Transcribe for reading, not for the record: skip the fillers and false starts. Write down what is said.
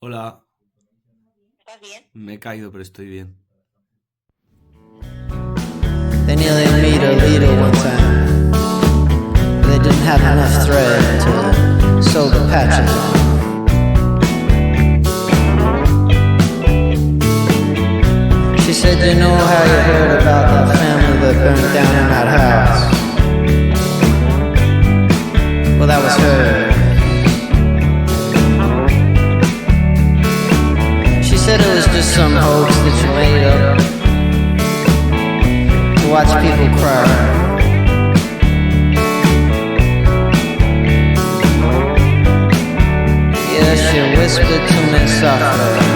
Hola, ¿Estás bien? me he caído, pero estoy bien. They nearly made a leader one time. They didn't have enough thread to sew the patches on. She said, you know how you heard about that family that burned down in that house? Well, that was her. She said it was just some hoax that you made up to watch people cry. Yeah, she whispered to me softly.